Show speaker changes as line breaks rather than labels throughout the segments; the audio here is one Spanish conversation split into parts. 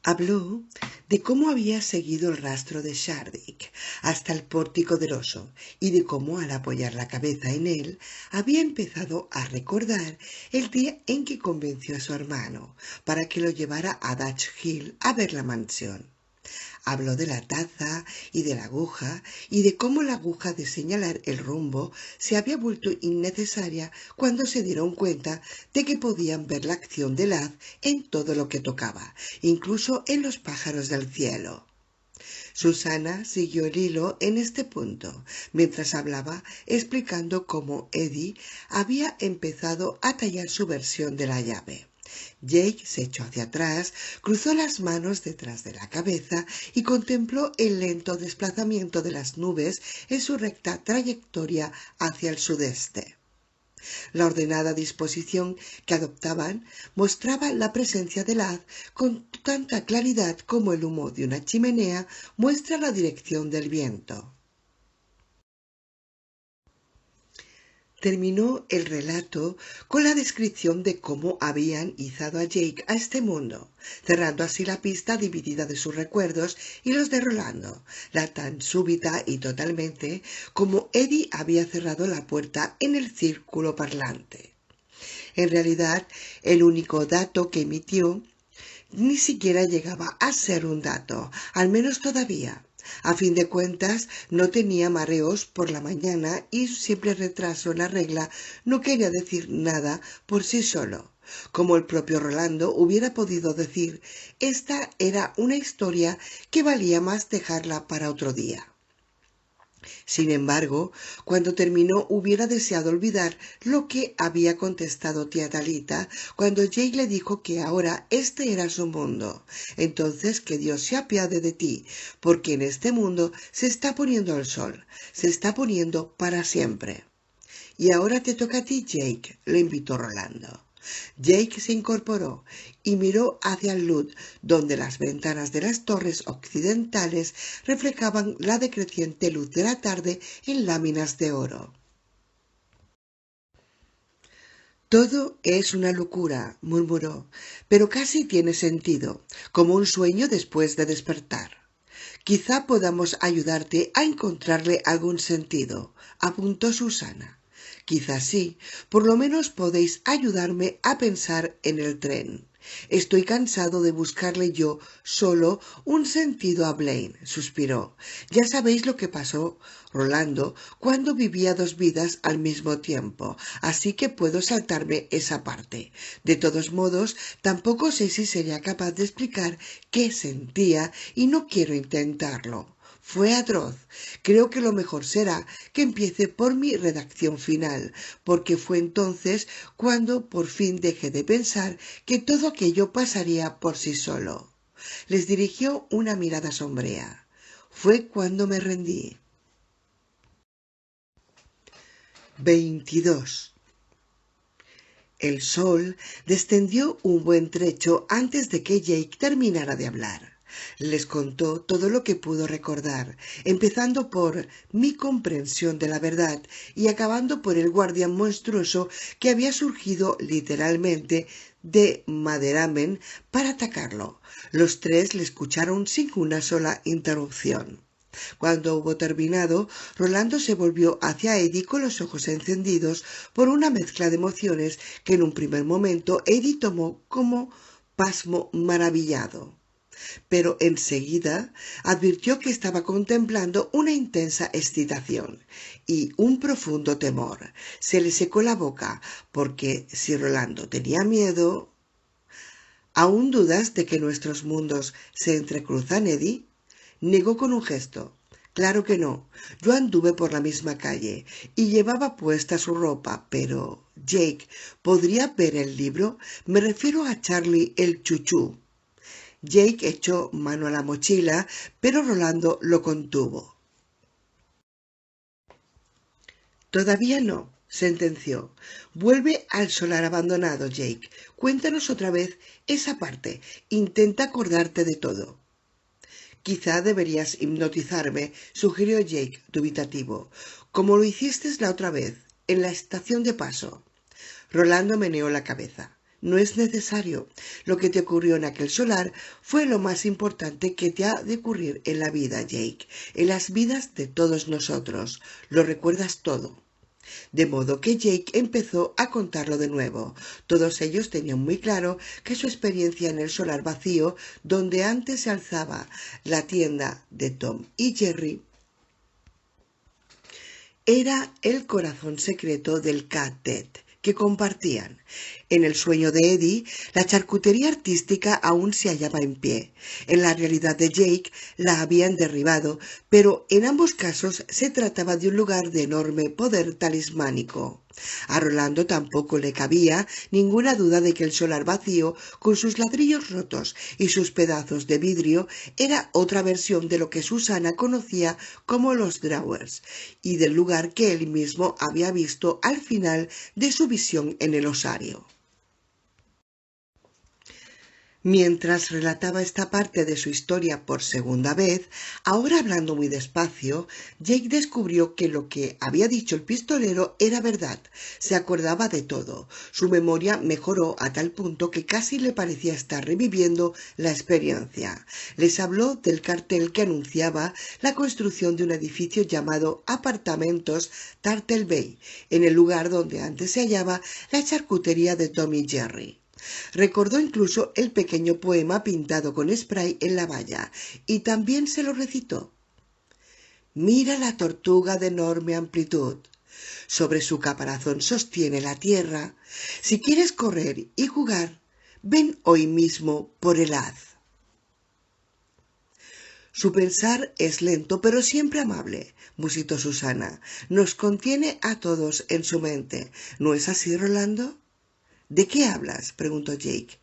Habló de cómo había seguido el rastro de Shardik hasta el pórtico del oso y de cómo al apoyar la cabeza en él había empezado a recordar el día en que convenció a su hermano para que lo llevara a Dutch Hill a ver la mansión. Habló de la taza y de la aguja y de cómo la aguja de señalar el rumbo se había vuelto innecesaria cuando se dieron cuenta de que podían ver la acción del haz en todo lo que tocaba, incluso en los pájaros del cielo. Susana siguió el hilo en este punto, mientras hablaba, explicando cómo Eddie había empezado a tallar su versión de la llave. Jake se echó hacia atrás, cruzó las manos detrás de la cabeza y contempló el lento desplazamiento de las nubes en su recta trayectoria hacia el sudeste. La ordenada disposición que adoptaban mostraba la presencia del haz con tanta claridad como el humo de una chimenea muestra la dirección del viento. Terminó el relato con la descripción de cómo habían izado a Jake a este mundo, cerrando así la pista dividida de sus recuerdos y los de Rolando, la tan súbita y totalmente como Eddie había cerrado la puerta en el círculo parlante. En realidad, el único dato que emitió ni siquiera llegaba a ser un dato, al menos todavía. A fin de cuentas, no tenía mareos por la mañana y su simple retraso en la regla no quería decir nada por sí solo. Como el propio Rolando hubiera podido decir, esta era una historia que valía más dejarla para otro día. Sin embargo, cuando terminó hubiera deseado olvidar lo que había contestado tía Talita cuando Jake le dijo que ahora este era su mundo. Entonces que Dios se apiade de ti, porque en este mundo se está poniendo el sol, se está poniendo para siempre. Y ahora te toca a ti, Jake, le invitó Rolando. Jake se incorporó y miró hacia el Lud, donde las ventanas de las torres occidentales reflejaban la decreciente luz de la tarde en láminas de oro. Todo es una locura, murmuró, pero casi tiene sentido, como un sueño después de despertar. Quizá podamos ayudarte a encontrarle algún sentido, apuntó Susana. Quizás sí, por lo menos podéis ayudarme a pensar en el tren. Estoy cansado de buscarle yo solo un sentido a Blaine, suspiró. Ya sabéis lo que pasó, Rolando, cuando vivía dos vidas al mismo tiempo, así que puedo saltarme esa parte. De todos modos, tampoco sé si sería capaz de explicar qué sentía y no quiero intentarlo. Fue atroz. Creo que lo mejor será que empiece por mi redacción final, porque fue entonces cuando por fin dejé de pensar que todo aquello pasaría por sí solo. Les dirigió una mirada sombría. Fue cuando me rendí. 22. El sol descendió un buen trecho antes de que Jake terminara de hablar. Les contó todo lo que pudo recordar, empezando por mi comprensión de la verdad y acabando por el guardián monstruoso que había surgido literalmente de Maderamen para atacarlo. Los tres le escucharon sin una sola interrupción. Cuando hubo terminado, Rolando se volvió hacia Eddie con los ojos encendidos por una mezcla de emociones que en un primer momento Eddie tomó como pasmo maravillado. Pero enseguida advirtió que estaba contemplando una intensa excitación y un profundo temor. Se le secó la boca, porque si Rolando tenía miedo... ¿Aún dudas de que nuestros mundos se entrecruzan, Eddie? Negó con un gesto. Claro que no. Yo anduve por la misma calle y llevaba puesta su ropa, pero... Jake, ¿podría ver el libro? Me refiero a Charlie el Chuchú. Jake echó mano a la mochila, pero Rolando lo contuvo. Todavía no, sentenció. Vuelve al solar abandonado, Jake. Cuéntanos otra vez esa parte. Intenta acordarte de todo. Quizá deberías hipnotizarme, sugirió Jake, dubitativo, como lo hiciste la otra vez, en la estación de paso. Rolando meneó la cabeza. No es necesario. Lo que te ocurrió en aquel solar fue lo más importante que te ha de ocurrir en la vida, Jake, en las vidas de todos nosotros. Lo recuerdas todo. De modo que Jake empezó a contarlo de nuevo. Todos ellos tenían muy claro que su experiencia en el solar vacío, donde antes se alzaba la tienda de Tom y Jerry, era el corazón secreto del Cat Dead que compartían. En el sueño de Eddie, la charcutería artística aún se hallaba en pie. En la realidad de Jake, la habían derribado, pero en ambos casos se trataba de un lugar de enorme poder talismánico. A Rolando tampoco le cabía ninguna duda de que el solar vacío, con sus ladrillos rotos y sus pedazos de vidrio, era otra versión de lo que Susana conocía como los Drawers, y del lugar que él mismo había visto al final de su visión en el osario. Mientras relataba esta parte de su historia por segunda vez, ahora hablando muy despacio, Jake descubrió que lo que había dicho el pistolero era verdad. Se acordaba de todo. Su memoria mejoró a tal punto que casi le parecía estar reviviendo la experiencia. Les habló del cartel que anunciaba la construcción de un edificio llamado Apartamentos Turtle Bay, en el lugar donde antes se hallaba la charcutería de Tom y Jerry. Recordó incluso el pequeño poema pintado con spray en la valla, y también se lo recitó. Mira la tortuga de enorme amplitud. Sobre su caparazón sostiene la tierra. Si quieres correr y jugar, ven hoy mismo por el haz. Su pensar es lento, pero siempre amable, musitó Susana. Nos contiene a todos en su mente. ¿No es así, Rolando? ¿De qué hablas?, preguntó Jake.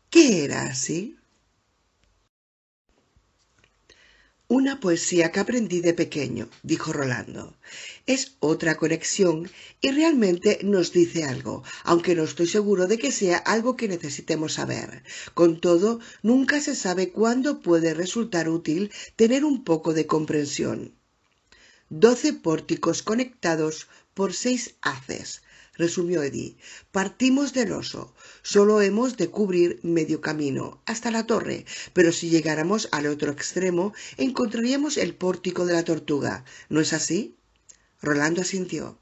¿Qué era así? Una poesía que aprendí de pequeño, dijo Rolando. Es otra conexión y realmente nos dice algo, aunque no estoy seguro de que sea algo que necesitemos saber. Con todo, nunca se sabe cuándo puede resultar útil tener un poco de comprensión. 12 pórticos conectados por 6 haces, resumió Eddie. Partimos del oso. Solo hemos de cubrir medio camino, hasta la torre, pero si llegáramos al otro extremo, encontraríamos el pórtico de la tortuga. ¿No es así? Rolando asintió.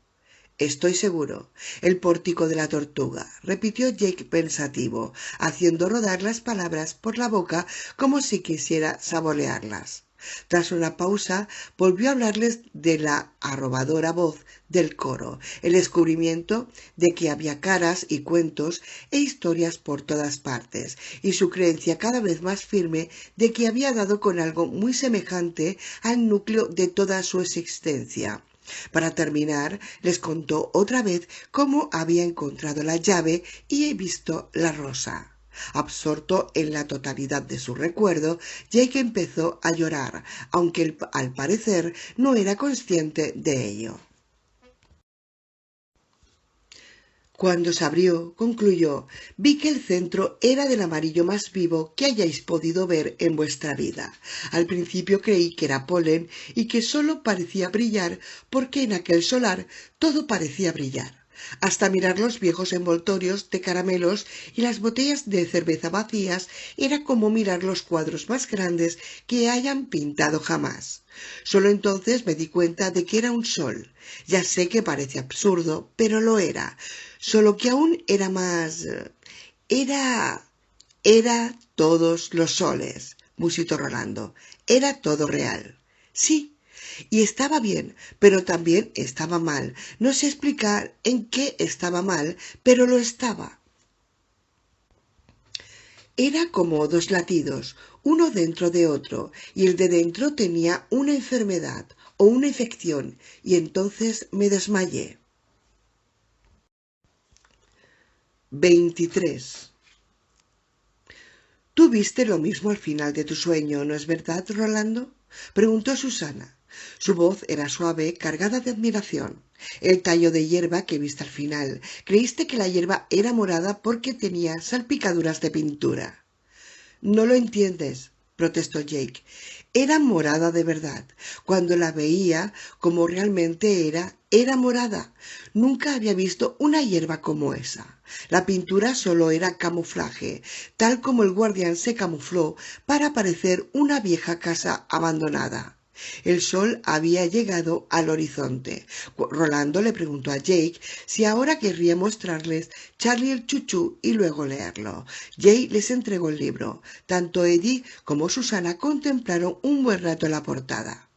Estoy seguro. El pórtico de la tortuga, repitió Jake pensativo, haciendo rodar las palabras por la boca como si quisiera saborearlas. Tras una pausa, volvió a hablarles de la arrobadora voz del coro, el descubrimiento de que había caras y cuentos e historias por todas partes, y su creencia cada vez más firme de que había dado con algo muy semejante al núcleo de toda su existencia. Para terminar, les contó otra vez cómo había encontrado la llave y visto la rosa. Absorto en la totalidad de su recuerdo, Jake empezó a llorar, aunque él, al parecer no era consciente de ello. Cuando se abrió, concluyó, vi que el centro era del amarillo más vivo que hayáis podido ver en vuestra vida. Al principio creí que era polen y que sólo parecía brillar porque en aquel solar todo parecía brillar. Hasta mirar los viejos envoltorios de caramelos y las botellas de cerveza vacías era como mirar los cuadros más grandes que hayan pintado jamás. Solo entonces me di cuenta de que era un sol. Ya sé que parece absurdo, pero lo era. Solo que aún era más... Era todos los soles, musitó Rolando. Era todo real. Sí, y estaba bien, pero también estaba mal. No sé explicar en qué estaba mal, pero lo estaba. Era como dos latidos, uno dentro de otro, y el de dentro tenía una enfermedad o una infección, y entonces me desmayé. 23. Tú viste lo mismo al final de tu sueño, ¿no es verdad, Rolando?, preguntó Susana. Su voz era suave, cargada de admiración. El tallo de hierba que viste al final. Creíste que la hierba era morada porque tenía salpicaduras de pintura. No lo entiendes, protestó Jake. Era morada de verdad. Cuando la veía como realmente era morada. Nunca había visto una hierba como esa. La pintura solo era camuflaje, tal como el guardián se camufló para parecer una vieja casa abandonada. El sol había llegado al horizonte. Rolando le preguntó a Jake si ahora querría mostrarles Charlie el Chuchú y luego leerlo. Jake les entregó el libro. Tanto Eddie como Susana contemplaron un buen rato la portada.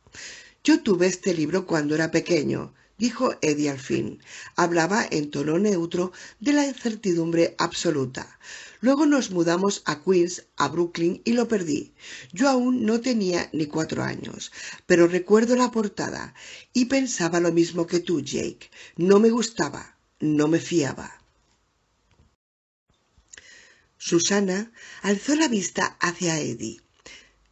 Yo tuve este libro cuando era pequeño, dijo Eddie al fin. Hablaba en tono neutro de la incertidumbre absoluta. Luego nos mudamos a Queens, a Brooklyn, y lo perdí. Yo aún no tenía ni 4 años, pero recuerdo la portada y pensaba lo mismo que tú, Jake. No me gustaba, no me fiaba. Susana alzó la vista hacia Eddie.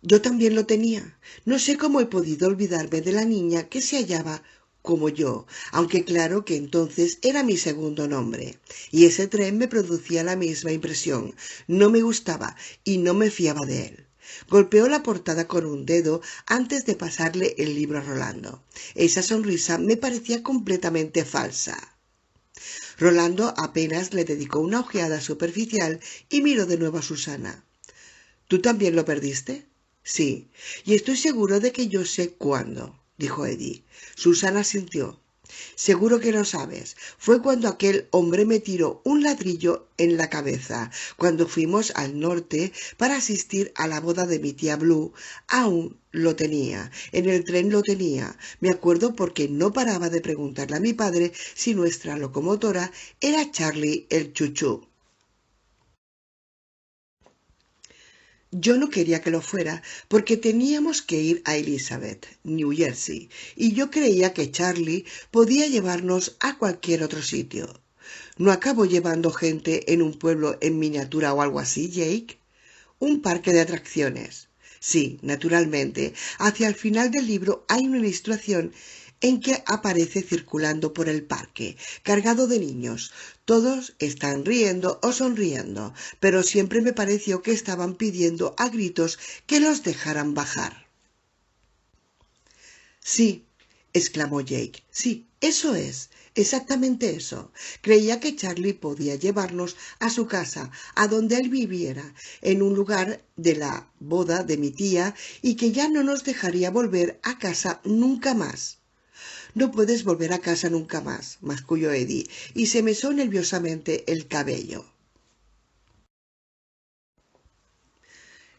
Yo también lo tenía. No sé cómo he podido olvidarme de la niña que se hallaba como yo, aunque claro que entonces era mi segundo nombre. Y ese tren me producía la misma impresión. No me gustaba y no me fiaba de él. Golpeó la portada con un dedo antes de pasarle el libro a Rolando. Esa sonrisa me parecía completamente falsa. Rolando apenas le dedicó una ojeada superficial y miró de nuevo a Susana. ¿Tú también lo perdiste? Sí, y estoy seguro de que yo sé cuándo, dijo Eddie. Susana sintió. Seguro que lo sabes. Fue cuando aquel hombre me tiró un ladrillo en la cabeza, cuando fuimos al norte para asistir a la boda de mi tía Blue. Aún lo tenía. En el tren lo tenía. Me acuerdo porque no paraba de preguntarle a mi padre si nuestra locomotora era Charlie el Chuchú. Yo no quería que lo fuera, porque teníamos que ir a Elizabeth, New Jersey, y yo creía que Charlie podía llevarnos a cualquier otro sitio. ¿No acabo llevando gente en un pueblo en miniatura o algo así, Jake? Un parque de atracciones. Sí, naturalmente. Hacia el final del libro hay una ilustración en que aparece circulando por el parque, cargado de niños. Todos están riendo o sonriendo, pero siempre me pareció que estaban pidiendo a gritos que los dejaran bajar. Sí, exclamó Jake. Sí, eso es. Exactamente eso. Creía que Charlie podía llevarnos a su casa, a donde él viviera, en un lugar de la boda de mi tía, y que ya no nos dejaría volver a casa nunca más. No puedes volver a casa nunca más, masculló Eddie, y se mesó nerviosamente el cabello.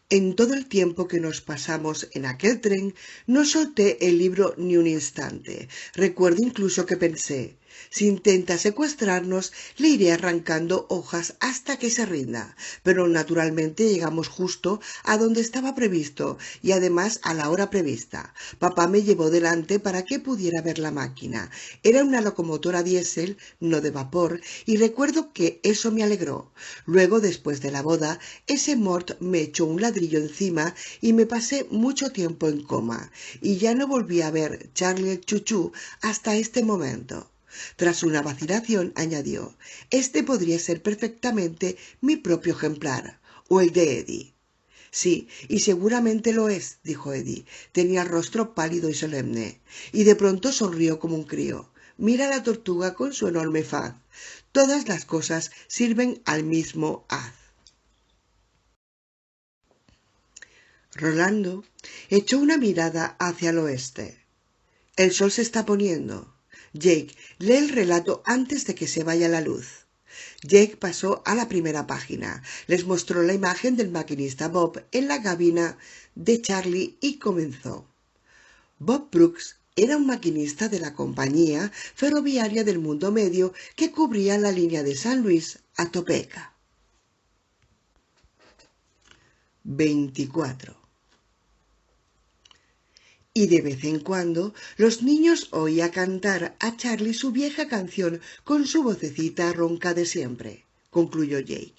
En todo el tiempo que nos pasamos en aquel tren, no solté el libro ni un instante. Recuerdo incluso que pensé, si intenta secuestrarnos, le iré arrancando hojas hasta que se rinda. Pero naturalmente llegamos justo a donde estaba previsto y además a la hora prevista. Papá me llevó delante para que pudiera ver la máquina. Era una locomotora diésel, no de vapor, y recuerdo que eso me alegró. Luego, después de la boda, ese Mort me echó un ladrillo encima y me pasé mucho tiempo en coma, y ya no volví a ver Charlie el Chuchú hasta este momento. Tras una vacilación, añadió, este podría ser perfectamente mi propio ejemplar, o el de Eddie. Sí, y seguramente lo es, dijo Eddie. Tenía el rostro pálido y solemne, y de pronto sonrió como un crío. Mira la tortuga con su enorme faz. Todas las cosas sirven al mismo haz. Rolando echó una mirada hacia el oeste. El sol se está poniendo. Jake, lee el relato antes de que se vaya la luz. Jake pasó a la primera página. Les mostró la imagen del maquinista Bob en la cabina de Charlie y comenzó. Bob Brooks era un maquinista de la compañía ferroviaria del mundo medio que cubría la línea de San Luis a Topeka. 24. Y de vez en cuando los niños oía cantar a Charlie su vieja canción con su vocecita ronca de siempre, concluyó Jake.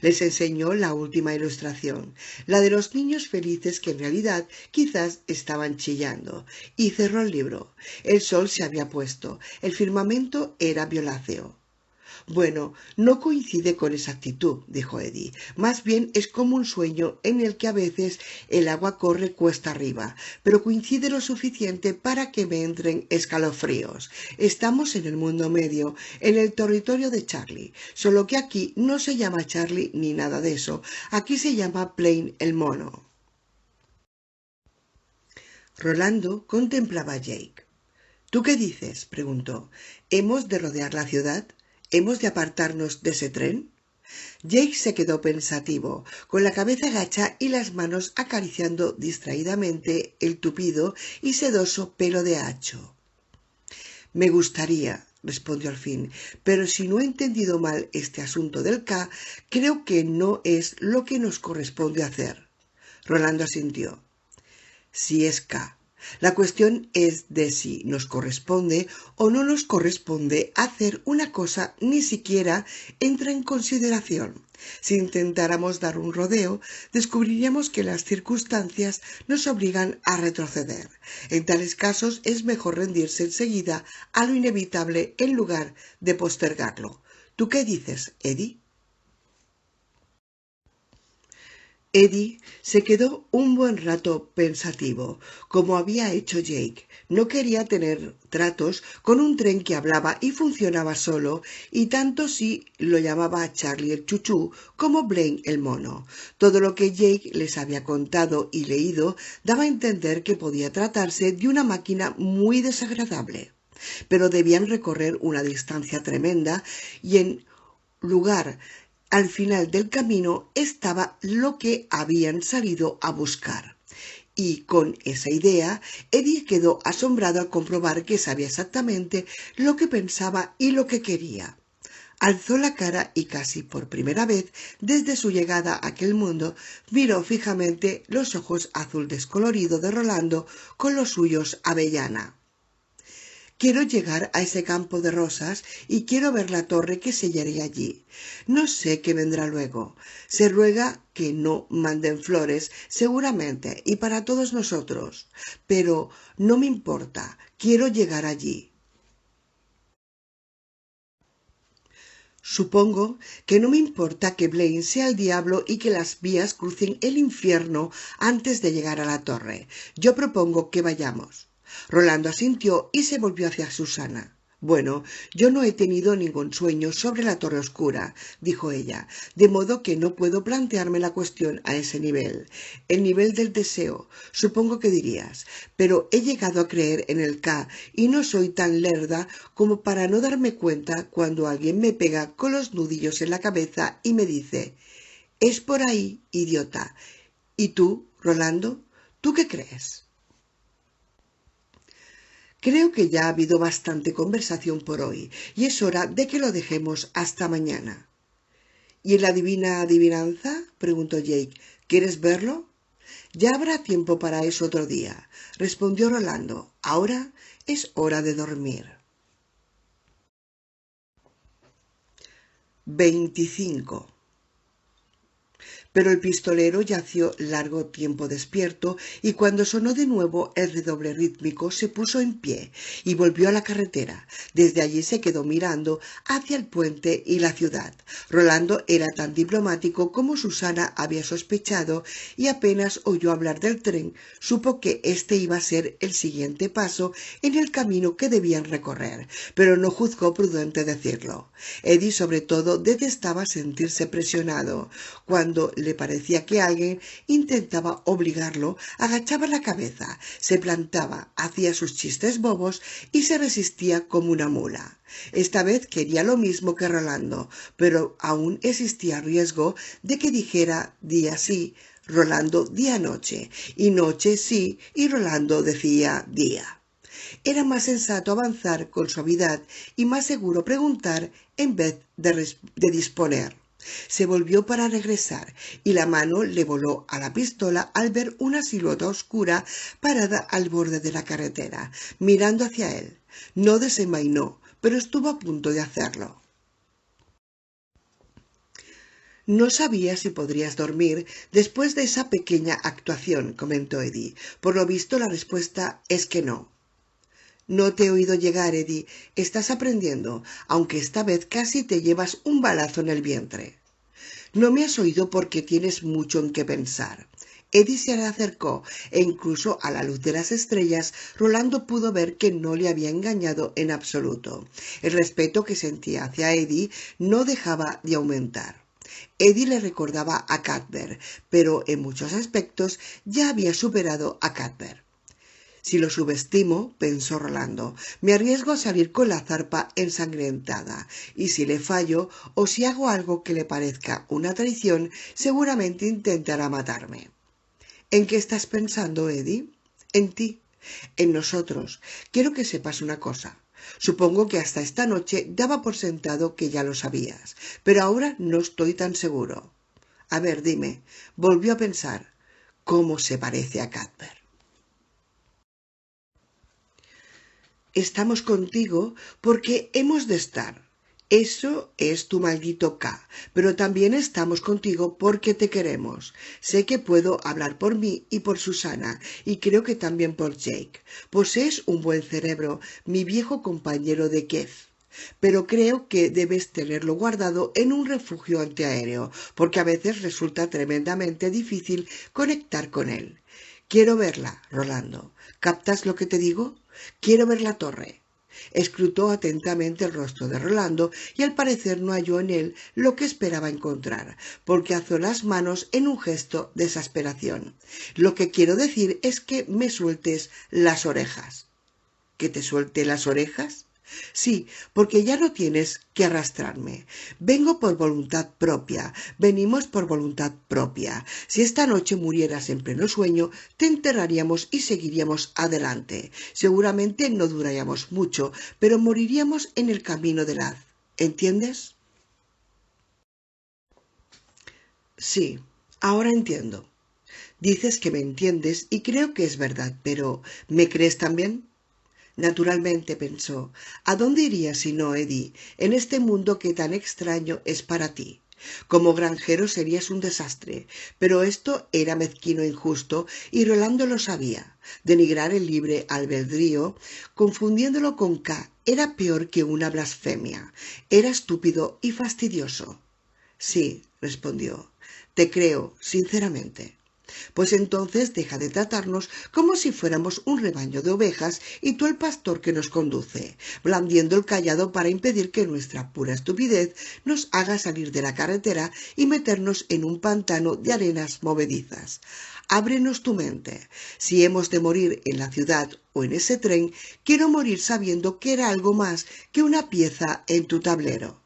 Les enseñó la última ilustración, la de los niños felices que en realidad quizás estaban chillando, y cerró el libro. El sol se había puesto, el firmamento era violáceo. Bueno, no coincide con esa actitud, dijo Eddie. Más bien es como un sueño en el que a veces el agua corre cuesta arriba, pero coincide lo suficiente para que me entren escalofríos. Estamos en el mundo medio, en el territorio de Charlie, solo que aquí no se llama Charlie ni nada de eso. Aquí se llama Plain el mono. Rolando contemplaba a Jake. ¿Tú qué dices?, preguntó. ¿Hemos de rodear la ciudad? ¿Hemos de apartarnos de ese tren? Jake se quedó pensativo, con la cabeza gacha y las manos acariciando distraídamente el tupido y sedoso pelo de hacho. Me gustaría, respondió al fin, pero si no he entendido mal este asunto del K, creo que no es lo que nos corresponde hacer. Rolando asintió. Si es K. La cuestión es de si nos corresponde o no nos corresponde hacer una cosa, ni siquiera entra en consideración. Si intentáramos dar un rodeo, descubriríamos que las circunstancias nos obligan a retroceder. En tales casos es mejor rendirse enseguida a lo inevitable en lugar de postergarlo. ¿Tú qué dices, Eddie? Eddie se quedó un buen rato pensativo, como había hecho Jake. No quería tener tratos con un tren que hablaba y funcionaba solo, y tanto si lo llamaba Charlie el chuchú como Blaine el mono. Todo lo que Jake les había contado y leído daba a entender que podía tratarse de una máquina muy desagradable. Pero debían recorrer una distancia tremenda y en lugar al final del camino estaba lo que habían salido a buscar. Y con esa idea, Eddie quedó asombrado al comprobar que sabía exactamente lo que pensaba y lo que quería. Alzó la cara y casi por primera vez desde su llegada a aquel mundo miró fijamente los ojos azul descolorido de Rolando con los suyos avellana. Quiero llegar a ese campo de rosas y quiero ver la torre que sellaré allí. No sé qué vendrá luego. Se ruega que no manden flores, seguramente, y para todos nosotros. Pero no me importa. Quiero llegar allí. Supongo que no me importa que Blaine sea el diablo y que las vías crucen el infierno antes de llegar a la torre. Yo propongo que vayamos. Rolando asintió y se volvió hacia Susana. Bueno, yo no he tenido ningún sueño sobre la torre oscura, dijo ella, de modo que no puedo plantearme la cuestión a ese nivel, el nivel del deseo, supongo que dirías, pero he llegado a creer en el K y no soy tan lerda como para no darme cuenta cuando alguien me pega con los nudillos en la cabeza y me dice, es por ahí, idiota. ¿Y tú, Rolando? ¿Tú qué crees? Creo que ya ha habido bastante conversación por hoy, y es hora de que lo dejemos hasta mañana. ¿Y en la divina adivinanza?, preguntó Jake. ¿Quieres verlo? Ya habrá tiempo para eso otro día, respondió Rolando. Ahora es hora de dormir. 25. Pero el pistolero yació largo tiempo despierto y cuando sonó de nuevo el redoble rítmico se puso en pie y volvió a la carretera. Desde allí se quedó mirando hacia el puente y la ciudad. Rolando era tan diplomático como Susana había sospechado y apenas oyó hablar del tren supo que este iba a ser el siguiente paso en el camino que debían recorrer, pero no juzgó prudente decirlo. Eddie sobre todo detestaba sentirse presionado. Cuando le parecía que alguien intentaba obligarlo, agachaba la cabeza, se plantaba, hacía sus chistes bobos y se resistía como una mula. Esta vez quería lo mismo que Rolando, pero aún existía riesgo de que dijera día sí, Rolando día noche, y noche sí, y Rolando decía día. Era más sensato avanzar con suavidad y más seguro preguntar en vez de disponer. Se volvió para regresar y la mano le voló a la pistola al ver una silueta oscura parada al borde de la carretera, mirando hacia él. No desenvainó, pero estuvo a punto de hacerlo. No sabía si podrías dormir después de esa pequeña actuación, comentó Eddie. Por lo visto la respuesta es que no. No te he oído llegar, Eddie. Estás aprendiendo, aunque esta vez casi te llevas un balazo en el vientre. No me has oído porque tienes mucho en qué pensar. Eddie se le acercó e incluso a la luz de las estrellas Rolando pudo ver que no le había engañado en absoluto. El respeto que sentía hacia Eddie no dejaba de aumentar. Eddie le recordaba a Cuthbert, pero en muchos aspectos ya había superado a Cuthbert. Si lo subestimo, pensó Rolando, me arriesgo a salir con la zarpa ensangrentada, y si le fallo o si hago algo que le parezca una traición, seguramente intentará matarme. ¿En qué estás pensando, Eddie? En ti, en nosotros. Quiero que sepas una cosa. Supongo que hasta esta noche daba por sentado que ya lo sabías, pero ahora no estoy tan seguro. A ver, dime, volvió a pensar, ¿cómo se parece a Cuthbert? Estamos contigo porque hemos de estar. Eso es tu maldito K, pero también estamos contigo porque te queremos. Sé que puedo hablar por mí y por Susana, y creo que también por Jake. Posees un buen cerebro, mi viejo compañero de Kev. Pero creo que debes tenerlo guardado en un refugio antiaéreo, porque a veces resulta tremendamente difícil conectar con él. Quiero verla, Rolando. ¿Captas lo que te digo? Quiero ver la torre. Escrutó atentamente el rostro de Rolando y al parecer no halló en él lo que esperaba encontrar, porque alzó las manos en un gesto de exasperación. Lo que quiero decir es que me sueltes las orejas. ¿Que te suelte las orejas? Sí, porque ya no tienes que arrastrarme. Vengo por voluntad propia, venimos por voluntad propia. Si esta noche murieras en pleno sueño, te enterraríamos y seguiríamos adelante. Seguramente no duraríamos mucho, pero moriríamos en el camino del haz. ¿Entiendes? Sí, ahora entiendo. Dices que me entiendes y creo que es verdad, pero ¿me crees también? Naturalmente pensó, ¿a dónde irías si no, Eddie, en este mundo que tan extraño es para ti? Como granjero serías un desastre, pero esto era mezquino e injusto y Rolando lo sabía. Denigrar el libre albedrío, confundiéndolo con K, era peor que una blasfemia. Era estúpido y fastidioso. Sí, respondió, te creo, sinceramente. Pues entonces deja de tratarnos como si fuéramos un rebaño de ovejas y tú el pastor que nos conduce, blandiendo el cayado para impedir que nuestra pura estupidez nos haga salir de la carretera y meternos en un pantano de arenas movedizas. Ábrenos tu mente. Si hemos de morir en la ciudad o en ese tren, quiero morir sabiendo que era algo más que una pieza en tu tablero.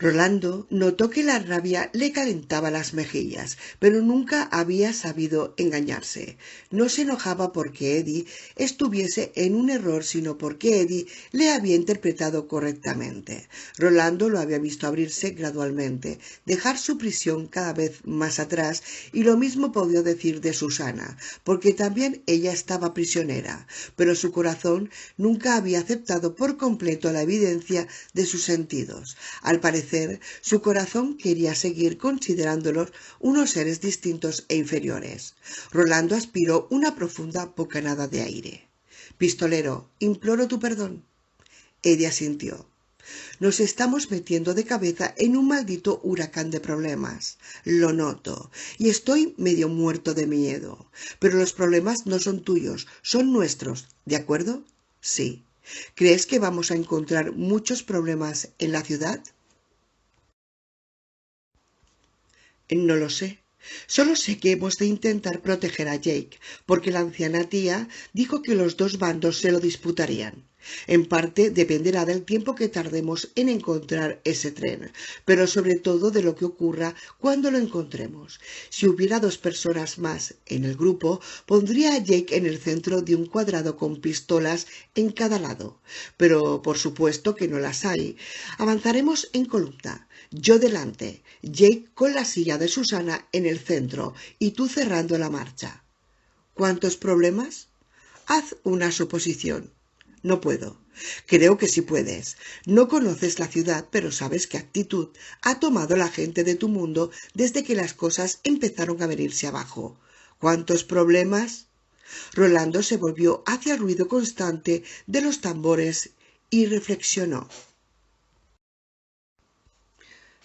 Rolando notó que la rabia le calentaba las mejillas, pero nunca había sabido engañarse. No se enojaba porque Eddie estuviese en un error, sino porque Eddie le había interpretado correctamente. Rolando lo había visto abrirse gradualmente, dejar su prisión cada vez más atrás, y lo mismo podía decir de Susana, porque también ella estaba prisionera, pero su corazón nunca había aceptado por completo la evidencia de sus sentidos. Al parecer, su corazón quería seguir considerándolos unos seres distintos e inferiores. Rolando aspiró una profunda bocanada de aire. Pistolero, imploro tu perdón. Eddie asintió. Nos estamos metiendo de cabeza en un maldito huracán de problemas. Lo noto, y estoy medio muerto de miedo. Pero los problemas no son tuyos, son nuestros, ¿de acuerdo? Sí. ¿Crees que vamos a encontrar muchos problemas en la ciudad? No lo sé. Solo sé que hemos de intentar proteger a Jake, porque la anciana tía dijo que los dos bandos se lo disputarían. En parte dependerá del tiempo que tardemos en encontrar ese tren, pero sobre todo de lo que ocurra cuando lo encontremos. Si hubiera dos personas más en el grupo, pondría a Jake en el centro de un cuadrado con pistolas en cada lado. Pero por supuesto que no las hay. Avanzaremos en columna. Yo delante, Jake con la silla de Susana en el centro y tú cerrando la marcha. ¿Cuántos problemas? Haz una suposición. No puedo. Creo que sí puedes. No conoces la ciudad, pero sabes qué actitud ha tomado la gente de tu mundo desde que las cosas empezaron a venirse abajo. ¿Cuántos problemas? Rolando se volvió hacia el ruido constante de los tambores y reflexionó.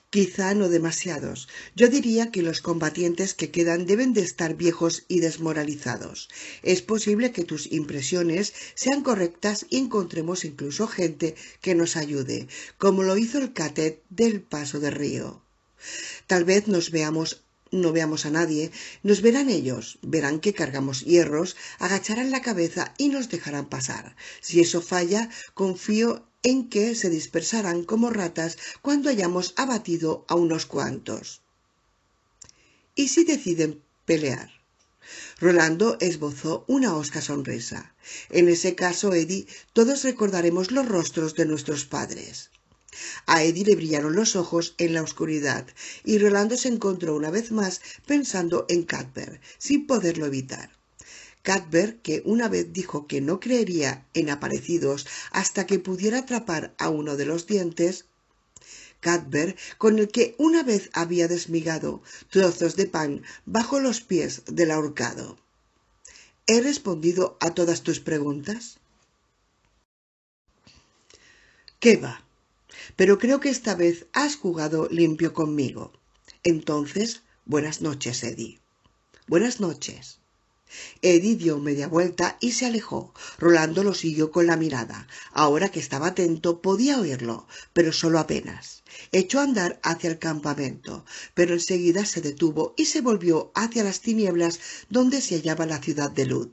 Quizá no demasiados. Yo diría que los combatientes que quedan deben de estar viejos y desmoralizados. Es posible que tus impresiones sean correctas y encontremos incluso gente que nos ayude, como lo hizo el cadet del Paso de Río. Tal vez no veamos a nadie, nos verán ellos, verán que cargamos hierros, agacharán la cabeza y nos dejarán pasar. Si eso falla, confío en que se dispersarán como ratas cuando hayamos abatido a unos cuantos. ¿Y si deciden pelear? Rolando esbozó una hosca sonrisa. En ese caso, Eddie, todos recordaremos los rostros de nuestros padres. A Eddie le brillaron los ojos en la oscuridad, y Rolando se encontró una vez más pensando en Cuthbert, sin poderlo evitar. Cuthbert, que una vez dijo que no creería en aparecidos hasta que pudiera atrapar a uno de los dientes. Cuthbert, con el que una vez había desmigado trozos de pan bajo los pies del ahorcado. ¿He respondido a todas tus preguntas? ¿Qué va? Pero creo que esta vez has jugado limpio conmigo. Entonces, buenas noches, Eddie. Buenas noches. Eddie dio media vuelta y se alejó. Rolando lo siguió con la mirada. Ahora que estaba atento podía oírlo, pero solo apenas. Echó a andar hacia el campamento, pero enseguida se detuvo y se volvió hacia las tinieblas donde se hallaba la ciudad de Lud.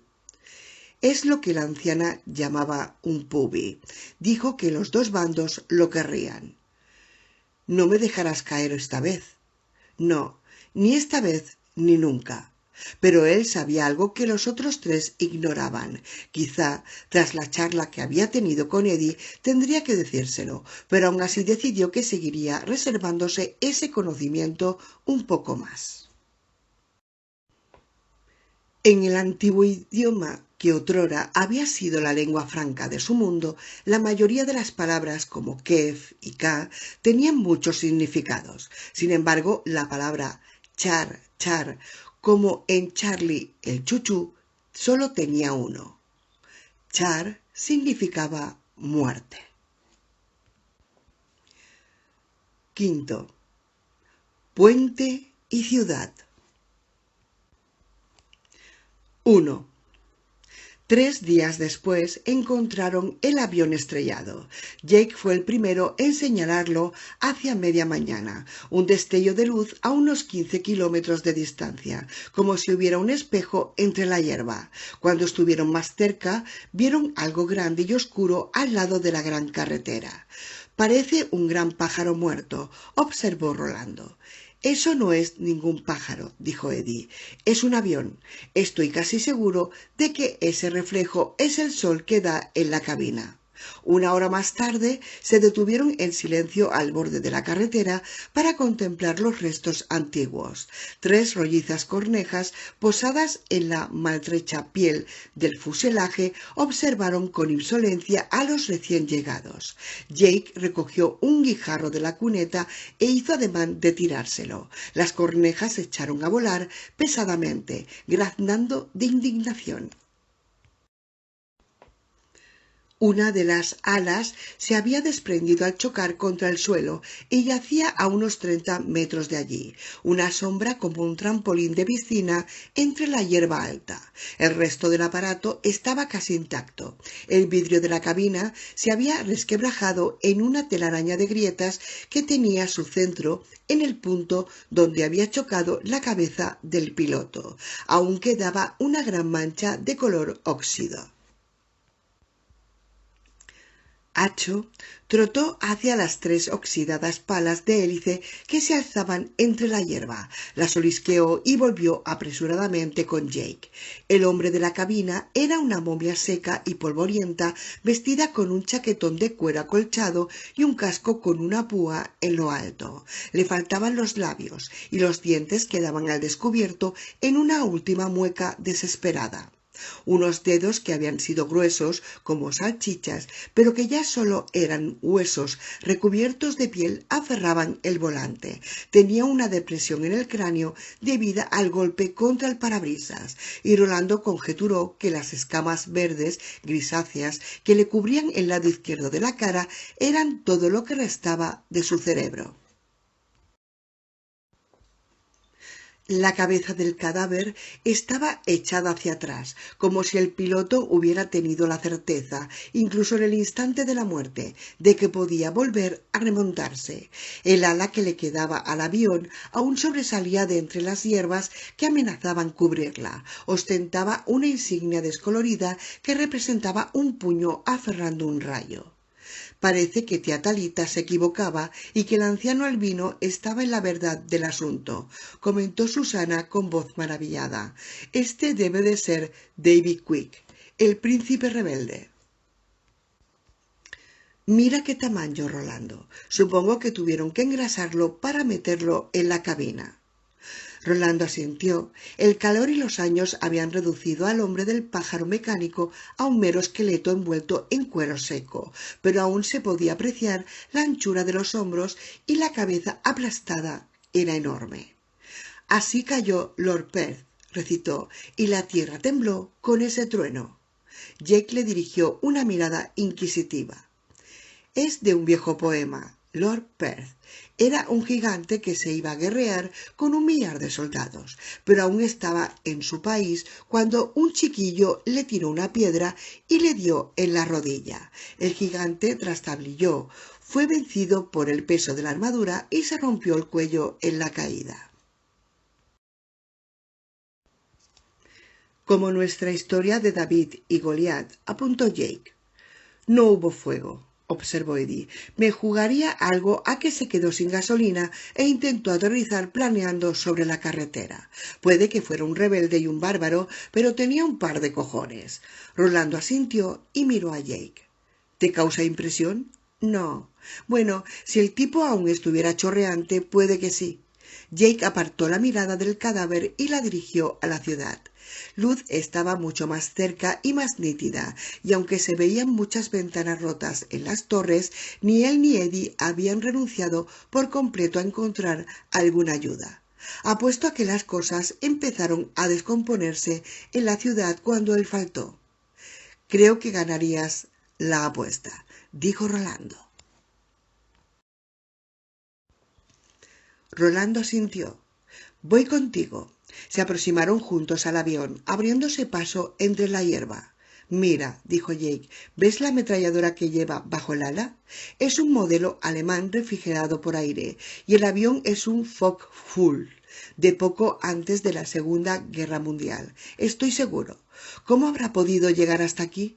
Es lo que la anciana llamaba un pubi. Dijo que los dos bandos lo querrían. ¿No me dejarás caer esta vez? No, ni esta vez ni nunca. Pero él sabía algo que los otros tres ignoraban. Quizá, tras la charla que había tenido con Eddie, tendría que decírselo, pero aún así decidió que seguiría reservándose ese conocimiento un poco más. En el antiguo idioma que otrora había sido la lengua franca de su mundo, la mayoría de las palabras como kef y ka tenían muchos significados. Sin embargo, la palabra char, como en Charlie el chuchú, solo tenía uno. Char significaba muerte. Quinto. Puente y ciudad. 1. 3 días después encontraron el avión estrellado. Jake fue el primero en señalarlo hacia media mañana, un destello de luz a unos 15 kilómetros de distancia, como si hubiera un espejo entre la hierba. Cuando estuvieron más cerca, vieron algo grande y oscuro al lado de la gran carretera. Parece un gran pájaro muerto, observó Rolando. Eso no es ningún pájaro, dijo Eddie. Es un avión. Estoy casi seguro de que ese reflejo es el sol que da en la cabina. Una hora más tarde se detuvieron en silencio al borde de la carretera para contemplar los restos antiguos. 3 rollizas cornejas posadas en la maltrecha piel del fuselaje observaron con insolencia a los recién llegados. Jake recogió un guijarro de la cuneta e hizo ademán de tirárselo. Las cornejas se echaron a volar pesadamente, graznando de indignación. Una de las alas se había desprendido al chocar contra el suelo y yacía a unos 30 metros de allí, una sombra como un trampolín de piscina entre la hierba alta. El resto del aparato estaba casi intacto. El vidrio de la cabina se había resquebrajado en una telaraña de grietas que tenía su centro en el punto donde había chocado la cabeza del piloto. Aún quedaba una gran mancha de color óxido. Acho trotó hacia las 3 oxidadas palas de hélice que se alzaban entre la hierba, las olisqueó y volvió apresuradamente con Jake. El hombre de la cabina era una momia seca y polvorienta, vestida con un chaquetón de cuero acolchado y un casco con una púa en lo alto. Le faltaban los labios y los dientes quedaban al descubierto en una última mueca desesperada. Unos dedos que habían sido gruesos como salchichas, pero que ya solo eran huesos recubiertos de piel, aferraban el volante. Tenía una depresión en el cráneo debida al golpe contra el parabrisas, y Rolando conjeturó que las escamas verdes grisáceas que le cubrían el lado izquierdo de la cara eran todo lo que restaba de su cerebro. La cabeza del cadáver estaba echada hacia atrás, como si el piloto hubiera tenido la certeza, incluso en el instante de la muerte, de que podía volver a remontarse. El ala que le quedaba al avión aún sobresalía de entre las hierbas que amenazaban cubrirla. Ostentaba una insignia descolorida que representaba un puño aferrando un rayo. Parece que tía Talita se equivocaba y que el anciano albino estaba en la verdad del asunto, comentó Susana con voz maravillada. Este debe de ser David Quick, el príncipe rebelde. Mira qué tamaño, Rolando. Supongo que tuvieron que engrasarlo para meterlo en la cabina. Rolando asintió. El calor y los años habían reducido al hombre del pájaro mecánico a un mero esqueleto envuelto en cuero seco, pero aún se podía apreciar la anchura de los hombros y la cabeza aplastada era enorme. Así cayó Lord Perth, recitó, y la tierra tembló con ese trueno. Jake le dirigió una mirada inquisitiva. Es de un viejo poema. Lord Perth era un gigante que se iba a guerrear con 1.000.000 de soldados, pero aún estaba en su país cuando un chiquillo le tiró una piedra y le dio en la rodilla. El gigante trastabiló, fue vencido por el peso de la armadura y se rompió el cuello en la caída. Como nuestra historia de David y Goliat, apuntó Jake. No hubo fuego, observó Eddie. Me jugaría algo a que se quedó sin gasolina e intentó aterrizar planeando sobre la carretera. Puede que fuera un rebelde y un bárbaro, pero tenía un par de cojones. Rolando asintió y miró a Jake. ¿Te causa impresión? No. Bueno, si el tipo aún estuviera chorreante, puede que sí. Jake apartó la mirada del cadáver y la dirigió a la ciudad. Luz estaba mucho más cerca y más nítida, y aunque se veían muchas ventanas rotas en las torres, ni él ni Eddie habían renunciado por completo a encontrar alguna ayuda. Apuesto a que las cosas empezaron a descomponerse en la ciudad cuando él faltó. Creo que ganarías la apuesta, dijo Rolando. Rolando asintió. Voy contigo. Se aproximaron juntos al avión, abriéndose paso entre la hierba. Mira, dijo Jake, ¿ves la ametralladora que lleva bajo el ala? Es un modelo alemán refrigerado por aire, y el avión es un Focke-Wulf, de poco antes de la Segunda Guerra Mundial. Estoy seguro. ¿Cómo habrá podido llegar hasta aquí?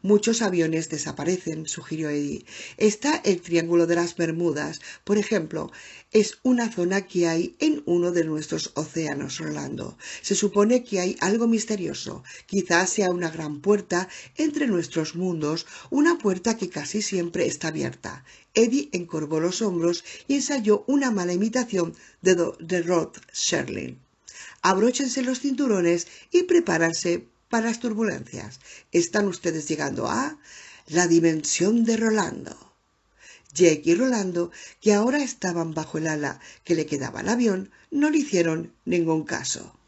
Muchos aviones desaparecen, sugirió Eddie. Está el Triángulo de las Bermudas, por ejemplo. Es una zona que hay en uno de nuestros océanos, Rolando. Se supone que hay algo misterioso. Quizás sea una gran puerta entre nuestros mundos, una puerta que casi siempre está abierta. Eddie encorvó los hombros y ensayó una mala imitación de Rod Serling. Abróchense los cinturones y prepárense para las turbulencias. Están ustedes llegando a la dimensión de Rolando. Jake y Rolando, que ahora estaban bajo el ala que le quedaba al avión, no le hicieron ningún caso.